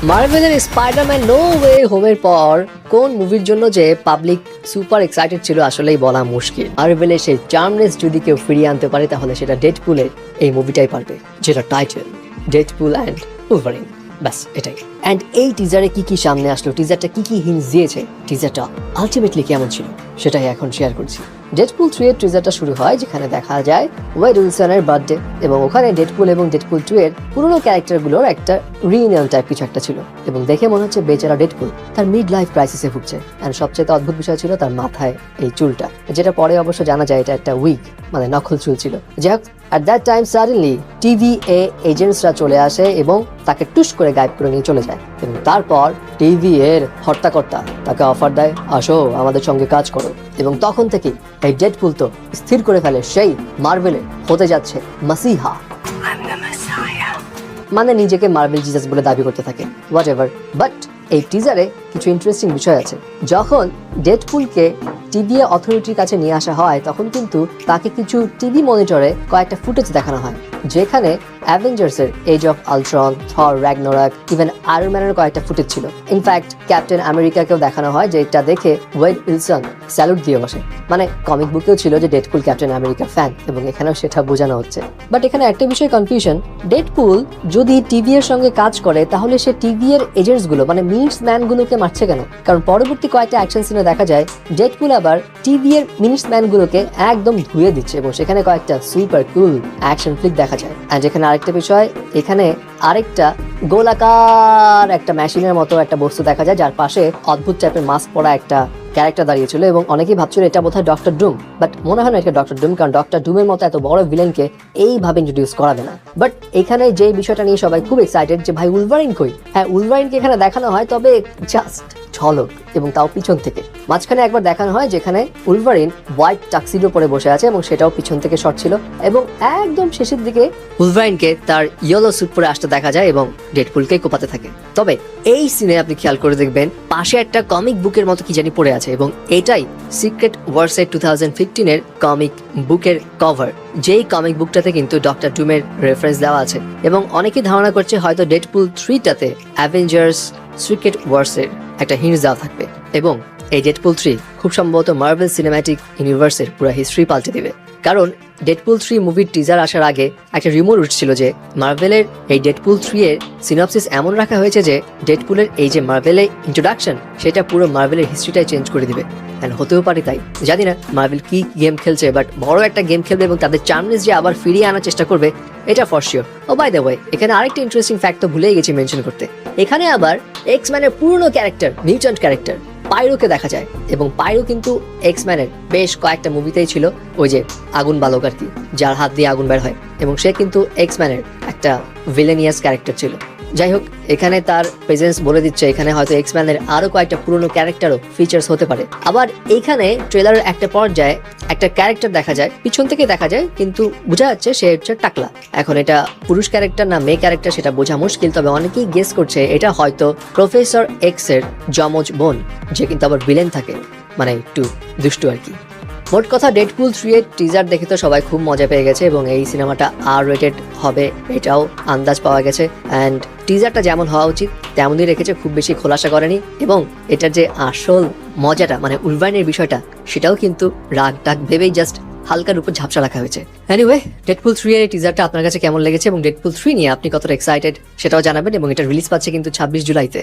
মার্ভেলের Spiderman no way হোমের পর কোন মুভির জন্য যে পাবলিক সুপার এক্সাইটেড ছিল আসলেই বলা মুশকিল। মার্ভেলের সেই চার্মনেস যদি কেউ ফিরিয়ে আনতে পারে তাহলে সেটা ডেডপুলের এই মুভিটাই পারবে, যেটা টাইটেল ডেডপুল অ্যান্ড উলভারিন। ব্যাস এটাই। অ্যান্ড এই টিজারে কি কি সামনে আসলো, টিজারটা কি কি হিন্টস দিয়েছে, টিজারটা আলটিমেটলি কেমন ছিল সেটাই এখন শেয়ার করছি। ডেডপুল 3 এর টিজারটা শুরু হয় যেখানে দেখা যায় ওয়েড উইলসনের বার্থডে এবং ওখানে ডেডপুল এবং ডেডপুল 2 এর পুরোনো ক্যারেক্টারগুলোর একটা রিইউনিয়ন টাইপ কিছু একটা ছিল এবং দেখে মনে হচ্ছে বেচারা ডেডপুল তার মিড লাইফ ক্রাইসিসে ভুগছে। অ্যান্ড সবচেয়ে অদ্ভুত বিষয় ছিল তার মাথায় এই চুলটা, যেটা পরে অবশ্য জানা যায় এটা একটা উইগ মানে নকল চুল ছিল। যাই হোক, at that time suddenly TVA এজেন্টসরা চলে আসে এবং তাকে টুস করে গায়েব করে নিয়ে চলে যায় এবং তারপর TVA এর হর্তাকর্তা তাকে অফার দেয়, আসো আমাদের সঙ্গে কাজ করো। এবং তখন থেকেই এই ডেডপুল তো স্থির করে ফেলে সেই মার্ভেলে হতে যাচ্ছে মাসিহা, মানে নিজেকে মার্ভেল জিজাস বলে দাবি করতে থাকে। হোয়াট এভার, বাট এই টিজারে কিছু ইন্টারেস্টিং বিষয় আছে। যখন ডেডপুলকে TVA অথরিটির কাছে নিয়ে আসা হয় তখন কিন্তু তাকে কিছু টিভি মনিটরে কয়েকটা ফুটেজ দেখানো হয় যেখানে অ্যাভেঞ্জার্সের age of Ultron, Thor Ragnarok, even Iron ম্যানের কয়েকটা ফুটেজ ছিল। ইনফ্যাক্ট ক্যাপ্টেন আমেরিকাকেও দেখানো হয়, যে এটা দেখে ওয়েড উইলসন স্যালুট দিয়ে বসে। মানে কমিক বুকেও ছিল যে ডেডপুল ক্যাপ্টেন আমেরিকার ফ্যান এবং এখানেও সেটা বোঝানো হচ্ছে। বাট এখানে একটা বিষয় কনফিউশন, ডেডপুল যদি টিভি এর সঙ্গে কাজ করে তাহলে সে টিভি এর এজেন্টসগুলো মানে মিনিটস ম্যানগুলোকে মারছে কেন? কারণ পরবর্তী কয়েকটা অ্যাকশন সিনে দেখা যায় ডেডপুল আবার টিভি এর মিনিটস ম্যানগুলোকে একদম ধুয়ে দিচ্ছে এবং সেখানে কয়েকটা সুপার কুল অ্যাকশন ফ্লিক দেখা যায়। আর যেখানে আরেকটা বিষয়, এখানে আরেকটা গোলাকার একটা মেশিনের মতো একটা বস্তু দেখা যায় যার পাশে অদ্ভুত টাইপের মাস্ক পরা একটা ক্যারেক্টার দাঁড়িয়েছিল এবং অনেকেই ভাবছিল এটা বোধহয় ডক্টর ডুম, বাট মনে হয় না এটা ডক্টর ডুম, কারণ ডক্টর ডুমের মতো এত বড় ভিলেনকে এইভাবে ইন্ট্রোডিউস করাবে না। বাট এখানে যে বিষয়টা নিয়ে সবাই খুব এক্সাইটেড যে ভাই উলভারিন কই। হ্যাঁ, উলভারিনকে এখানে দেখানো হয়, তবে জাস্ট ঝলক এবং তাও পিছন থেকে। মাঝখানে একবার দেখানো হয় যেখানে উলভারিন হোয়াইট টাক্সিডো পরে বসে আছে এবং সেটাও পিছন থেকে শট ছিল এবং একদম শেষের দিকে উলভারিনকে তার ইয়েলো স্যুট পরে আসতে দেখা যায় এবং ডেডপুলকে কোপাতে থাকে। তবে এই সিনে আপনি খেয়াল করে দেখবেন পাশে একটা কমিক বুকের মতো কি জানি পড়ে আছে এবং এটাই সিক্রেট ওয়ার্সের 2015 এর কমিক বুকের কভার, যেই কমিক বুকটাতে কিন্তু ডক্টর ডুমের রেফারেন্স দেওয়া আছে এবং অনেকেই ধারণা করছে হয়তো ডেডপুল 3টাতে অ্যাভেঞ্জার্স সিক্রেট ওয়ার্সের একটা হিন্টস দেওয়া থাকবে এবং এই ডেডপুল 3 খুব সম্ভবত মার্ভেল সিনেম্যাটিক ইউনিভার্সের পুরো হিস্ট্রি পাল্টে দিবে। কারণ ডেডপুল 3 মুভির টিজার আসার আগে একটা রিউমার উঠছিল যে মার্ভেলের এই ডেডপুল 3 এর সিনপসিস এমন রাখা হয়েছে যে ডেডপুলের এই যে মার্ভেলের ইন্ট্রোডাকশন সেটা পুরো মার্ভেলের হিস্ট্রিটাই চেঞ্জ করে দিবে। অ্যান্ড হতেও পারে তাই, জানি না মার্ভেল কি গেম খেলছে, বাট বড় একটা গেম খেলবে এবং তাদের চার্মনেস যে আবার ফিরিয়ে আনার চেষ্টা করবে এটা for sure. Oh by the way, এখানে আরেকটা ইন্টারেস্টিং ফ্যাক্ট তো ভুলেই গেছি মেনশন করতে। এখানে আবার এক্স-ম্যানের পুরনো ক্যারেক্টার মিউট্যান্ট ক্যারেক্টার পাইরোকে দেখা যায় এবং পাইরো কিন্তু এক্স-ম্যানের বেশ কয়েকটা মুভিতেই ছিল, ওই যে আগুন বালক আর কি, যার হাত দিয়ে আগুন বের হয় এবং সে কিন্তু এক্স-ম্যানের একটা ভিলেনিয়াস ক্যারেক্টার ছিল। যাই হোক, এখানে তার প্রেজেন্স বলে দিচ্ছে এখানে হয়তো এক্স-ম্যানের আরো কয়েকটা পুরনো ক্যারেক্টারও ফিচার্স হতে পারে। আবার এখানে ট্রেলারের একটা পর্যায়ে একটা ক্যারেক্টার দেখা যায়, পিছন থেকে দেখা যায় কিন্তু বোঝা যাচ্ছে সে হচ্ছে টাকলা। এখন এটা পুরুষ ক্যারেক্টার না মেয়ে ক্যারেক্টার সেটা বোঝা মুশকিল, তবে অনেকেই গেস করছে এটা হয়তো প্রফেসর এক্স এর যমজ বোন, যে কিন্তু আবার ভিলেন থাকে, মানে একটু দুষ্টু আর কি। মোট কথা, ডেডপুল 3 এর টিজার দেখে তো সবাই খুব মজা পেয়ে গেছে এবং এই সিনেমাটা R-রেটেড হবে এটাও আন্দাজ পাওয়া গেছে। অ্যান্ড টিজারটা যেমন হওয়া উচিত তেমনই রেখেছে, খুব বেশি খোলাসা করেনি এবং এটার যে আসল মজাটা মানে উলভারিনের বিষয়টা সেটাও কিন্তু রাগ টাগ ভেবেই জাস্ট হালকার উপর ঝাপসা রাখা হয়েছে। এনিওয়ে, ডেডপুল 3 এর টিজারটা আপনার কাছে কেমন লেগেছে এবং ডেডপুল 3 নিয়ে আপনি কতটা এক্সাইটেড সেটাও জানাবেন এবং এটা রিলিজ পাচ্ছে কিন্তু 26 জুলাইতে।